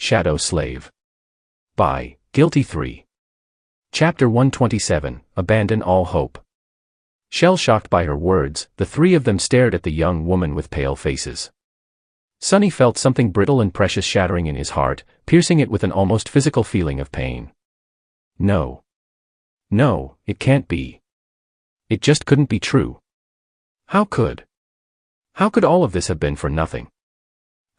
Shadow Slave. By Guiltythree. Chapter 127, Abandon All Hope. Shell-shocked by her words, the three of them stared at the young woman with pale faces. Sunny felt something brittle and precious shattering in his heart, piercing it with an almost physical feeling of pain. No. No, it can't be. It just couldn't be true. How could all of this have been for nothing?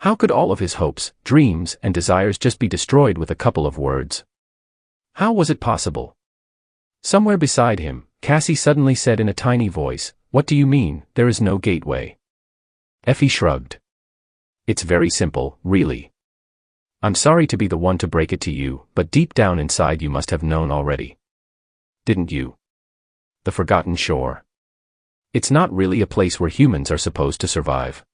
How could all of his hopes, dreams, and desires just be destroyed with a couple of words? How was it possible? Somewhere beside him, Cassie suddenly said in a tiny voice, "What do you mean, there is no gateway?" Effie shrugged. "It's very simple, really. I'm sorry to be the one to break it to you, but deep down inside you must have known already. Didn't you? The Forgotten Shore. It's not really a place where humans are supposed to survive.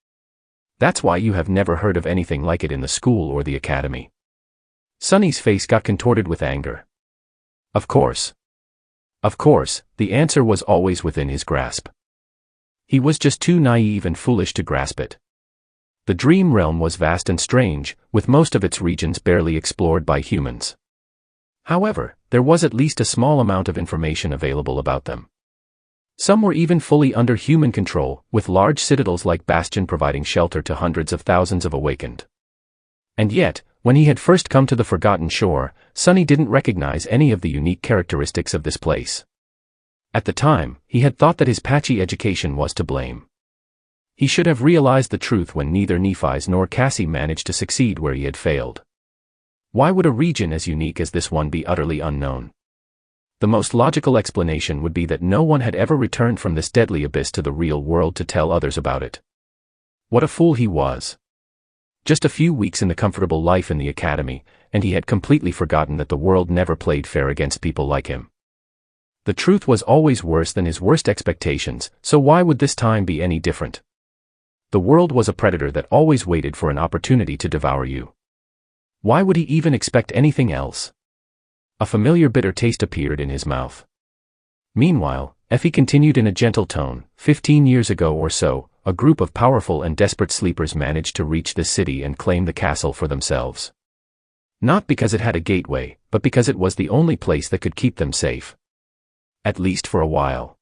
That's why you have never heard of anything like it in the school or the academy." Sunny's face got contorted with anger. Of course. Of course, the answer was always within his grasp. He was just too naive and foolish to grasp it. The dream realm was vast and strange, with most of its regions barely explored by humans. However, there was at least a small amount of information available about them. Some were even fully under human control, with large citadels like Bastion providing shelter to hundreds of thousands of awakened. And yet, when he had first come to the Forgotten Shore, Sunny didn't recognize any of the unique characteristics of this place. At the time, he had thought that his patchy education was to blame. He should have realized the truth when neither Nephi's nor Cassie managed to succeed where he had failed. Why would a region as unique as this one be utterly unknown? The most logical explanation would be that no one had ever returned from this deadly abyss to the real world to tell others about it. What a fool he was. Just a few weeks in the comfortable life in the academy, and he had completely forgotten that the world never played fair against people like him. The truth was always worse than his worst expectations, so why would this time be any different? The world was a predator that always waited for an opportunity to devour you. Why would he even expect anything else? A familiar bitter taste appeared in his mouth. Meanwhile, Effie continued in a gentle tone, 15 years ago or so, a group of powerful and desperate sleepers managed to reach this city and claim the castle for themselves. Not because it had a gateway, but because it was the only place that could keep them safe. At least for a while.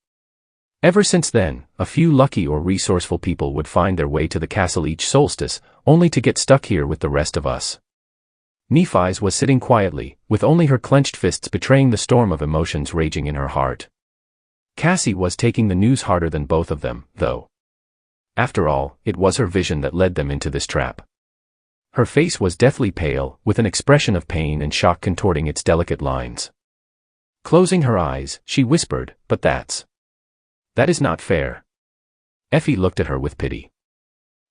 Ever since then, a few lucky or resourceful people would find their way to the castle each solstice, only to get stuck here with the rest of us. Nephi's was sitting quietly, with only her clenched fists betraying the storm of emotions raging in her heart. Cassie was taking the news harder than both of them, though. After all, it was her vision that led them into this trap. Her face was deathly pale, with an expression of pain and shock contorting its delicate lines. Closing her eyes, she whispered, "But that is not fair." Effie looked at her with pity.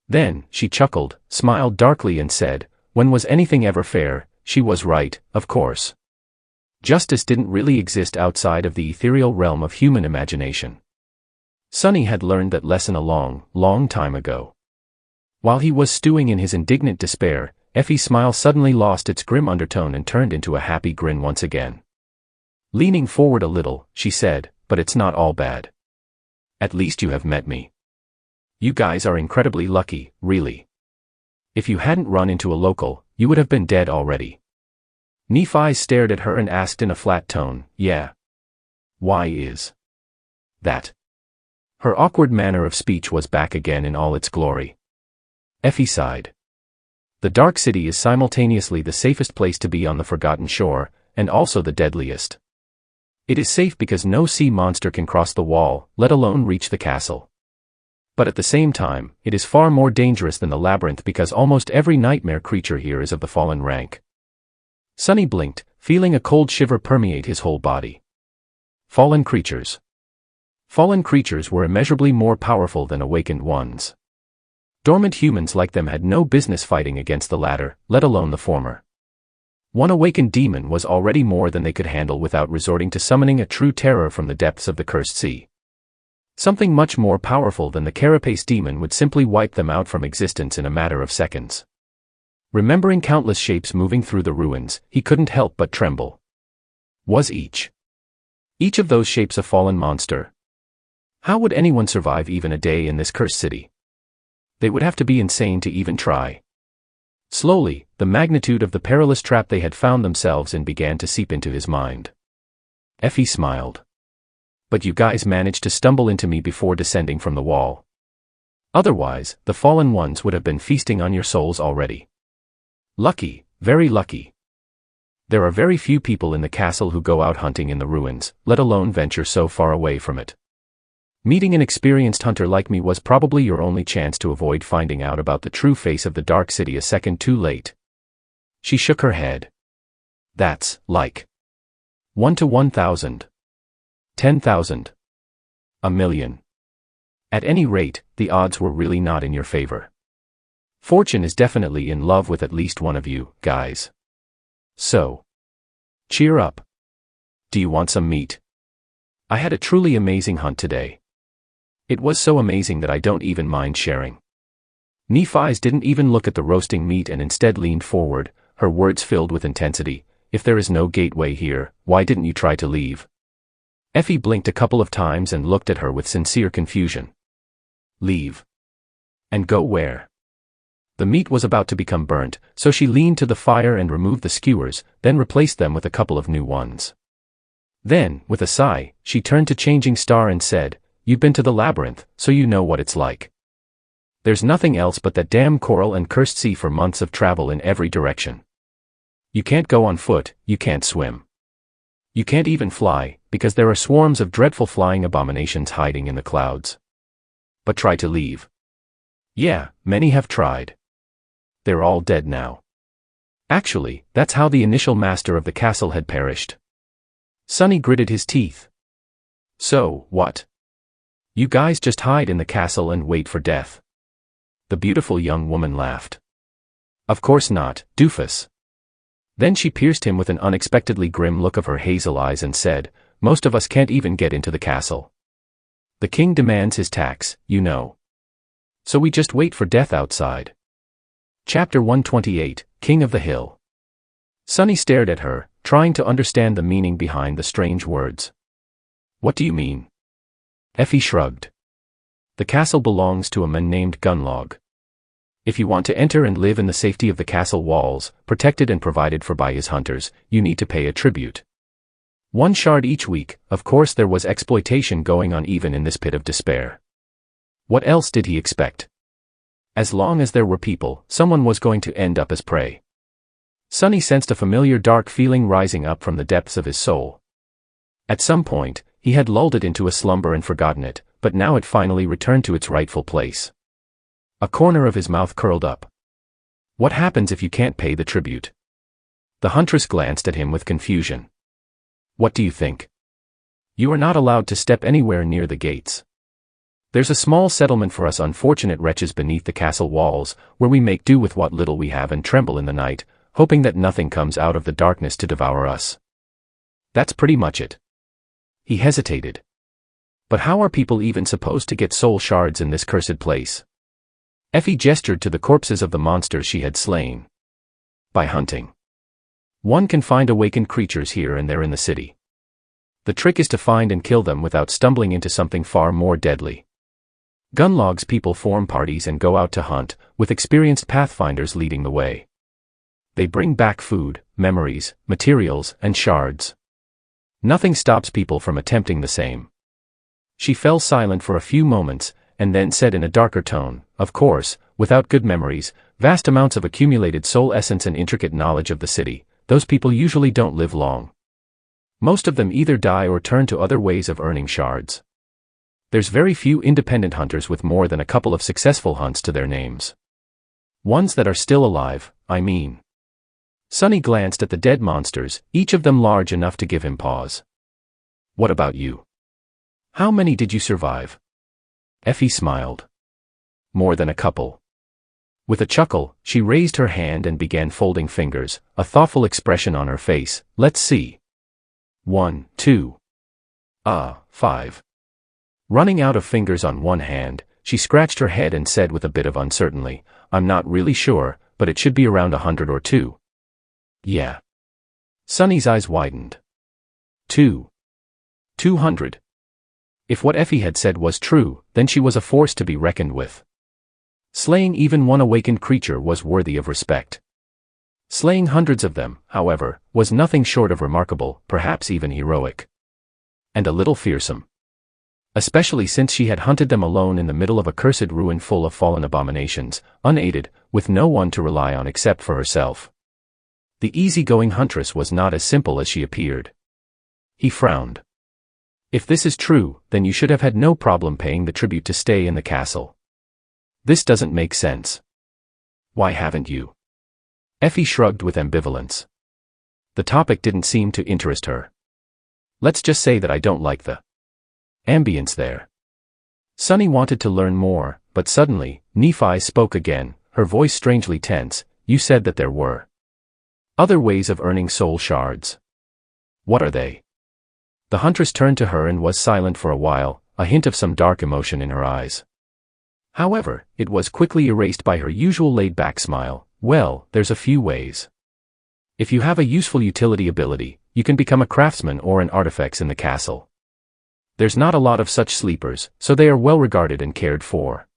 Then, she chuckled, smiled darkly and said, "When was anything ever fair? She was right, of course. Justice didn't really exist outside of the ethereal realm of human imagination." Sunny had learned that lesson a long, long time ago. While he was stewing in his indignant despair, Effie's smile suddenly lost its grim undertone and turned into a happy grin once again. Leaning forward a little, she said, "But it's not all bad. At least you have met me. You guys are incredibly lucky, really. If you hadn't run into a local, you would have been dead already." Nephi stared at her and asked in a flat tone, "Yeah. Why is that?" Her awkward manner of speech was back again in all its glory. Effie sighed. The Dark City is simultaneously the safest place to be on the Forgotten Shore, and also the deadliest. It is safe because no sea monster can cross the wall, let alone reach the castle. But at the same time, it is far more dangerous than the labyrinth because almost every nightmare creature here is of the fallen rank. Sunny blinked, feeling a cold shiver permeate his whole body. Fallen creatures. Fallen creatures were immeasurably more powerful than awakened ones. Dormant humans like them had no business fighting against the latter, let alone the former. One awakened demon was already more than they could handle without resorting to summoning a true terror from the depths of the cursed sea. Something much more powerful than the carapace demon would simply wipe them out from existence in a matter of seconds. Remembering countless shapes moving through the ruins, he couldn't help but tremble. Was each of those shapes a fallen monster? How would anyone survive even a day in this cursed city? They would have to be insane to even try. Slowly, the magnitude of the perilous trap they had found themselves in began to seep into his mind. Effie smiled. But you guys managed to stumble into me before descending from the wall. Otherwise, the fallen ones would have been feasting on your souls already. Lucky, very lucky. There are very few people in the castle who go out hunting in the ruins, let alone venture so far away from it. Meeting an experienced hunter like me was probably your only chance to avoid finding out about the true face of the Dark City a second too late. She shook her head. That's, like, 1 to 1,000. 10,000. A million. At any rate, the odds were really not in your favor. Fortune is definitely in love with at least one of you, guys. So, cheer up. Do you want some meat? I had a truly amazing hunt today. It was so amazing that I don't even mind sharing. Nephi's didn't even look at the roasting meat and instead leaned forward, her words filled with intensity. If there is no gateway here, why didn't you try to leave? Effie blinked a couple of times and looked at her with sincere confusion. Leave? And go where? The meat was about to become burnt, so she leaned to the fire and removed the skewers, then replaced them with a couple of new ones. Then, with a sigh, she turned to Changing Star and said, "You've been to the labyrinth, so you know what it's like. There's nothing else but that damn coral and cursed sea for months of travel in every direction. You can't go on foot, you can't swim. You can't even fly, because there are swarms of dreadful flying abominations hiding in the clouds. But try to leave. Yeah, many have tried. They're all dead now. Actually, that's how the initial master of the castle had perished." Sonny gritted his teeth. So, what? You guys just hide in the castle and wait for death? The beautiful young woman laughed. Of course not, doofus. Then she pierced him with an unexpectedly grim look of her hazel eyes and said, "Most of us can't even get into the castle. The king demands his tax, you know. So we just wait for death outside." Chapter 128, King of the Hill. Sonny stared at her, trying to understand the meaning behind the strange words. What do you mean? Effie shrugged. The castle belongs to a man named Gunlog. If you want to enter and live in the safety of the castle walls, protected and provided for by his hunters, you need to pay a tribute. 1 shard each week. Of course there was exploitation going on even in this pit of despair. What else did he expect? As long as there were people, someone was going to end up as prey. Sonny sensed a familiar dark feeling rising up from the depths of his soul. At some point, he had lulled it into a slumber and forgotten it, but now it finally returned to its rightful place. A corner of his mouth curled up. What happens if you can't pay the tribute? The huntress glanced at him with confusion. What do you think? You are not allowed to step anywhere near the gates. There's a small settlement for us unfortunate wretches beneath the castle walls, where we make do with what little we have and tremble in the night, hoping that nothing comes out of the darkness to devour us. That's pretty much it. He hesitated. But how are people even supposed to get soul shards in this cursed place? Effie gestured to the corpses of the monsters she had slain. By hunting. One can find awakened creatures here and there in the city. The trick is to find and kill them without stumbling into something far more deadly. Gunlog's people form parties and go out to hunt, with experienced pathfinders leading the way. They bring back food, memories, materials, and shards. Nothing stops people from attempting the same. She fell silent for a few moments, and then said in a darker tone, "Of course, without good memories, vast amounts of accumulated soul essence and intricate knowledge of the city, those people usually don't live long. Most of them either die or turn to other ways of earning shards. There's very few independent hunters with more than a couple of successful hunts to their names. Ones that are still alive, I mean." Sonny glanced at the dead monsters, each of them large enough to give him pause. "What about you? How many did you survive?" Effie smiled. "More than a couple." With a chuckle, she raised her hand and began folding fingers, a thoughtful expression on her face. "Let's see. 1, 2. 5. Running out of fingers on one hand, she scratched her head and said with a bit of uncertainty, "I'm not really sure, but it should be around 100 or 2. Yeah." Sonny's eyes widened. 200. If what Effie had said was true, then she was a force to be reckoned with. Slaying even one awakened creature was worthy of respect. Slaying hundreds of them, however, was nothing short of remarkable, perhaps even heroic. And a little fearsome. Especially since she had hunted them alone in the middle of a cursed ruin full of fallen abominations, unaided, with no one to rely on except for herself. The easygoing huntress was not as simple as she appeared. He frowned. If this is true, then you should have had no problem paying the tribute to stay in the castle. This doesn't make sense. Why haven't you? Effie shrugged with ambivalence. The topic didn't seem to interest her. Let's just say that I don't like the ambience there. Sunny wanted to learn more, but suddenly, Nephi spoke again, her voice strangely tense. You said that there were other ways of earning soul shards. What are they? The huntress turned to her and was silent for a while, a hint of some dark emotion in her eyes. However, it was quickly erased by her usual laid-back smile. Well, there's a few ways. If you have a useful utility ability, you can become a craftsman or an artifacts in the castle. There's not a lot of such sleepers, so they are well regarded and cared for.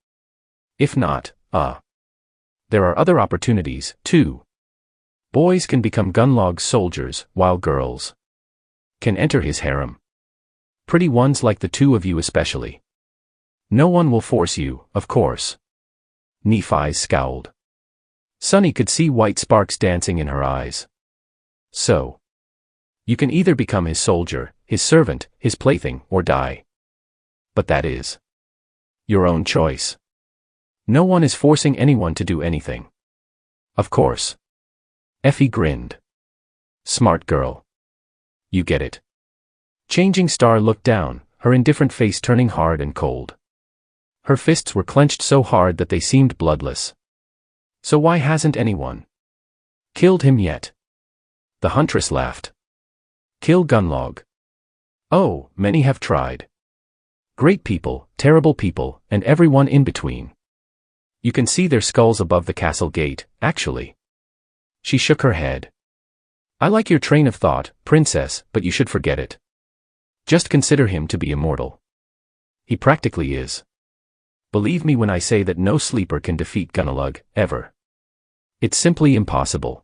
If not, there are other opportunities, too. Boys can become Gunlog's soldiers, while girls can enter his harem. Pretty ones like the two of you especially. No one will force you, of course. Nephi scowled. Sunny could see white sparks dancing in her eyes. So, you can either become his soldier, his servant, his plaything, or die. But that is your own choice. No one is forcing anyone to do anything. Of course. Effie grinned. Smart girl. You get it. Changing Star looked down, her indifferent face turning hard and cold. Her fists were clenched so hard that they seemed bloodless. So why hasn't anyone killed him yet? The huntress laughed. Kill Gunlog. Oh, many have tried. Great people, terrible people, and everyone in between. You can see their skulls above the castle gate, actually. She shook her head. I like your train of thought, princess, but you should forget it. Just consider him to be immortal. He practically is. Believe me when I say that no sleeper can defeat Gunlog, ever. It's simply impossible.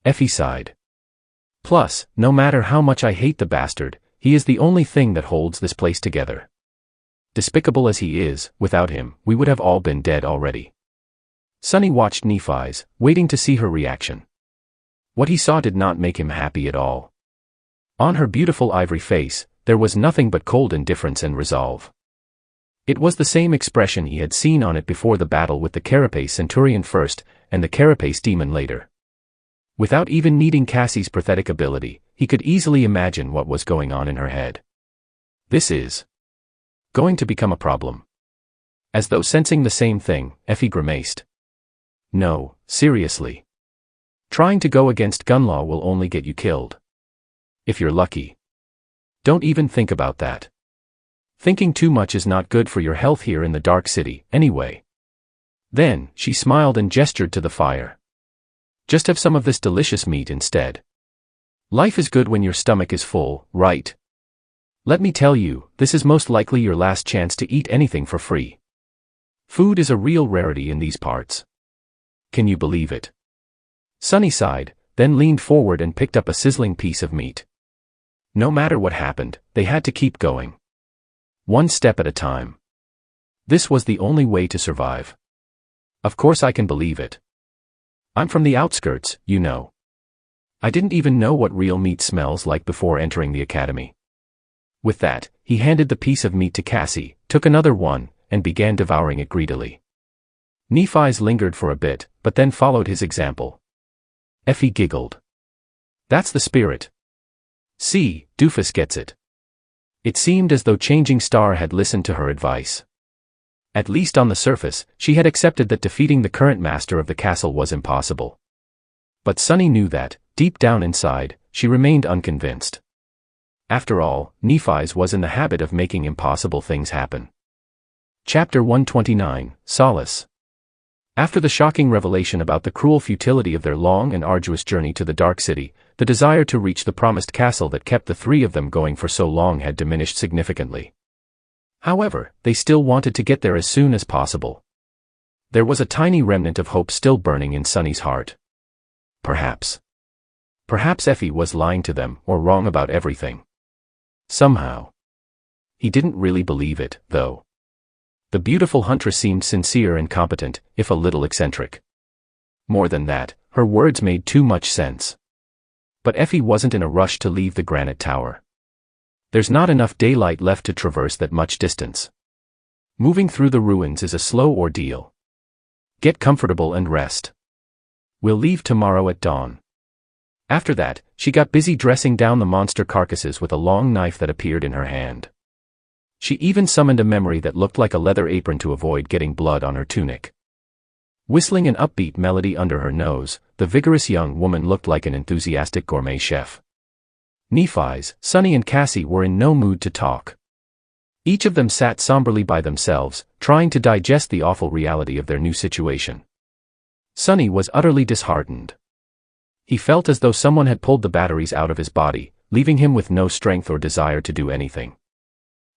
Effie sighed. Plus, no matter how much I hate the bastard, he is the only thing that holds this place together. Despicable as he is, without him, we would have all been dead already. Sunny watched Nephi's, waiting to see her reaction. What he saw did not make him happy at all. On her beautiful ivory face, there was nothing but cold indifference and resolve. It was the same expression he had seen on it before the battle with the Carapace Centurion first, and the Carapace Demon later. Without even needing Cassie's pathetic ability, he could easily imagine what was going on in her head. This is going to become a problem. As though sensing the same thing, Effie grimaced. No, seriously. Trying to go against Gunlaw will only get you killed. If you're lucky. Don't even think about that. Thinking too much is not good for your health here in the Dark City, anyway. Then, she smiled and gestured to the fire. Just have some of this delicious meat instead. Life is good when your stomach is full, right? Let me tell you, this is most likely your last chance to eat anything for free. Food is a real rarity in these parts. Can you believe it? Sunny sighed, then leaned forward and picked up a sizzling piece of meat. No matter what happened, they had to keep going. One step at a time. This was the only way to survive. Of course I can believe it. I'm from the outskirts, you know. I didn't even know what real meat smells like before entering the academy. With that, he handed the piece of meat to Cassie, took another one, and began devouring it greedily. Nephi's lingered for a bit, but then followed his example. Effie giggled. That's the spirit. See, Doofus gets it. It seemed as though Changing Star had listened to her advice. At least on the surface, she had accepted that defeating the current master of the castle was impossible. But Sunny knew that, deep down inside, she remained unconvinced. After all, Nephi's was in the habit of making impossible things happen. Chapter 129, Solace. After the shocking revelation about the cruel futility of their long and arduous journey to the Dark City, the desire to reach the promised castle that kept the three of them going for so long had diminished significantly. However, they still wanted to get there as soon as possible. There was a tiny remnant of hope still burning in Sunny's heart. Perhaps Effie was lying to them, or wrong about everything. Somehow. He didn't really believe it, though. The beautiful huntress seemed sincere and competent, if a little eccentric. More than that, her words made too much sense. But Effie wasn't in a rush to leave the granite tower. There's not enough daylight left to traverse that much distance. Moving through the ruins is a slow ordeal. Get comfortable and rest. We'll leave tomorrow at dawn. After that, she got busy dressing down the monster carcasses with a long knife that appeared in her hand. She even summoned a memory that looked like a leather apron to avoid getting blood on her tunic. Whistling an upbeat melody under her nose, the vigorous young woman looked like an enthusiastic gourmet chef. Nephi's, Sunny and Cassie were in no mood to talk. Each of them sat somberly by themselves, trying to digest the awful reality of their new situation. Sunny was utterly disheartened. He felt as though someone had pulled the batteries out of his body, leaving him with no strength or desire to do anything.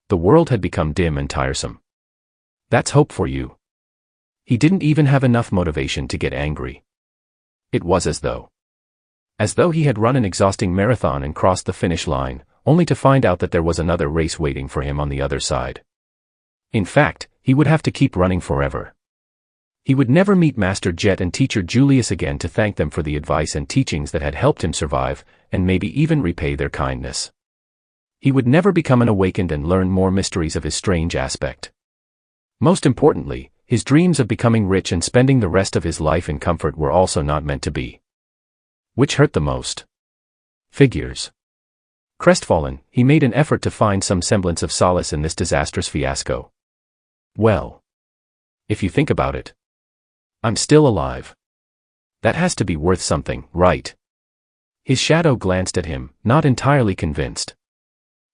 The world had become dim and tiresome. That's hope for you. He didn't even have enough motivation to get angry. It was as though he had run an exhausting marathon and crossed the finish line, only to find out that there was another race waiting for him on the other side. In fact, he would have to keep running forever. He would never meet Master Jet and Teacher Julius again to thank them for the advice and teachings that had helped him survive, and maybe even repay their kindness. He would never become an awakened and learn more mysteries of his strange aspect. Most importantly, his dreams of becoming rich and spending the rest of his life in comfort were also not meant to be. Which hurt the most? Figures. Crestfallen, he made an effort to find some semblance of solace in this disastrous fiasco. Well, if you think about it, I'm still alive. That has to be worth something, right? His shadow glanced at him, not entirely convinced.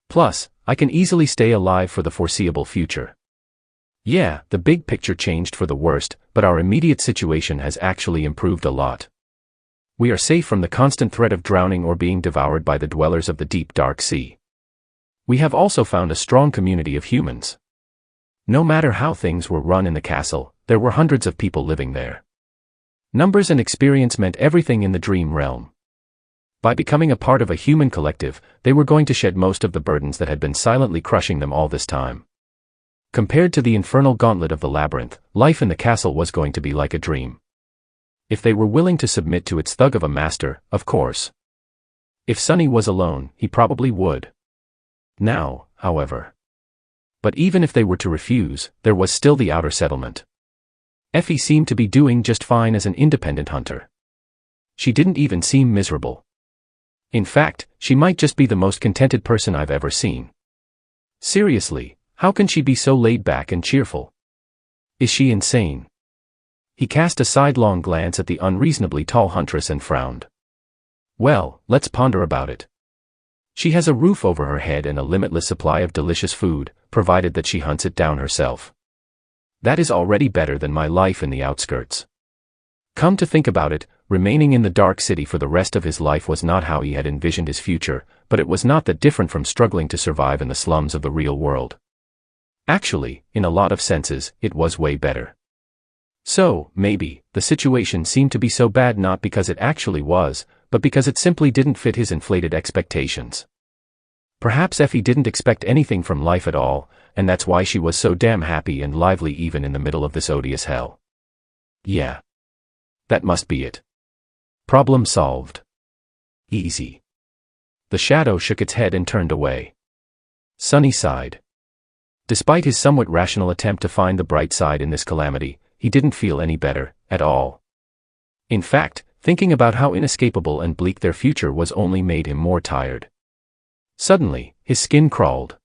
Plus, I can easily stay alive for the foreseeable future. Yeah, the big picture changed for the worst, but our immediate situation has actually improved a lot. We are safe from the constant threat of drowning or being devoured by the dwellers of the deep dark sea. We have also found a strong community of humans. No matter how things were run in the castle, there were hundreds of people living there. Numbers and experience meant everything in the dream realm. By becoming a part of a human collective, they were going to shed most of the burdens that had been silently crushing them all this time. Compared to the infernal gauntlet of the labyrinth, life in the castle was going to be like a dream. If they were willing to submit to its thug of a master, of course. If Sunny was alone, he probably would. Now, however. But even if they were to refuse, there was still the outer settlement. Effie seemed to be doing just fine as an independent hunter. She didn't even seem miserable. In fact, she might just be the most contented person I've ever seen. Seriously, how can she be so laid back and cheerful? Is she insane? He cast a sidelong glance at the unreasonably tall huntress and frowned. Well, let's ponder about it. She has a roof over her head and a limitless supply of delicious food, provided that she hunts it down herself. That is already better than my life in the outskirts. Come to think about it, remaining in the dark city for the rest of his life was not how he had envisioned his future, but it was not that different from struggling to survive in the slums of the real world. Actually, in a lot of senses, it was way better. So, maybe, the situation seemed to be so bad not because it actually was, but because it simply didn't fit his inflated expectations. Perhaps Effie didn't expect anything from life at all, and that's why she was so damn happy and lively even in the middle of this odious hell. Yeah. That must be it. Problem solved. Easy. The shadow shook its head and turned away. Sunny sighed. Despite his somewhat rational attempt to find the bright side in this calamity, he didn't feel any better, at all. In fact, thinking about how inescapable and bleak their future was only made him more tired. Suddenly, his skin crawled.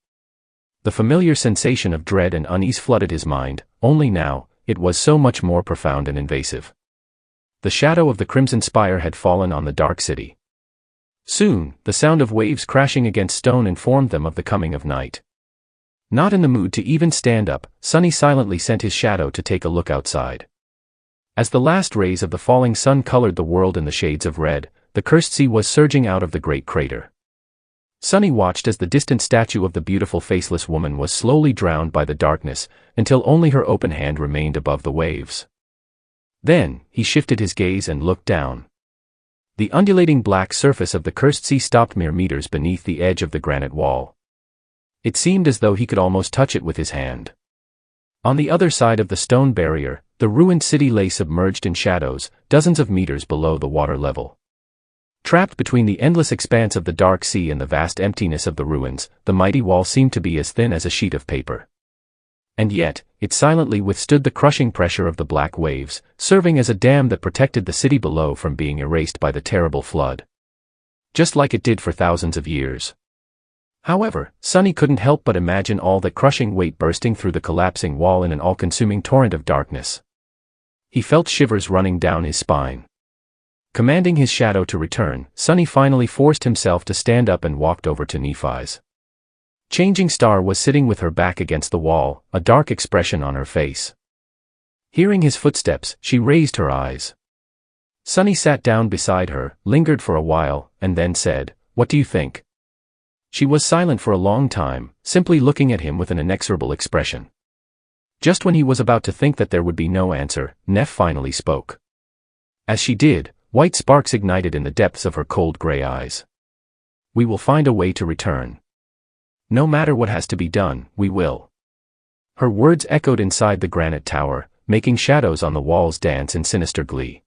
The familiar sensation of dread and unease flooded his mind, only now, it was so much more profound and invasive. The shadow of the Crimson Spire had fallen on the dark city. Soon, the sound of waves crashing against stone informed them of the coming of night. Not in the mood to even stand up, Sunny silently sent his shadow to take a look outside. As the last rays of the falling sun colored the world in the shades of red, the cursed sea was surging out of the great crater. Sunny watched as the distant statue of the beautiful faceless woman was slowly drowned by the darkness, until only her open hand remained above the waves. Then, he shifted his gaze and looked down. The undulating black surface of the cursed sea stopped mere meters beneath the edge of the granite wall. It seemed as though he could almost touch it with his hand. On the other side of the stone barrier, the ruined city lay submerged in shadows, dozens of meters below the water level. Trapped between the endless expanse of the dark sea and the vast emptiness of the ruins, the mighty wall seemed to be as thin as a sheet of paper. And yet, it silently withstood the crushing pressure of the black waves, serving as a dam that protected the city below from being erased by the terrible flood. Just like it did for thousands of years. However, Sunny couldn't help but imagine all that crushing weight bursting through the collapsing wall in an all-consuming torrent of darkness. He felt shivers running down his spine. Commanding his shadow to return, Sunny finally forced himself to stand up and walked over to Nephi's. Changing Star was sitting with her back against the wall, a dark expression on her face. Hearing his footsteps, she raised her eyes. Sunny sat down beside her, lingered for a while, and then said, "What do you think?" She was silent for a long time, simply looking at him with an inexorable expression. Just when he was about to think that there would be no answer, Neph finally spoke. As she did, white sparks ignited in the depths of her cold gray eyes. "We will find a way to return. No matter what has to be done, we will." Her words echoed inside the granite tower, making shadows on the walls dance in sinister glee.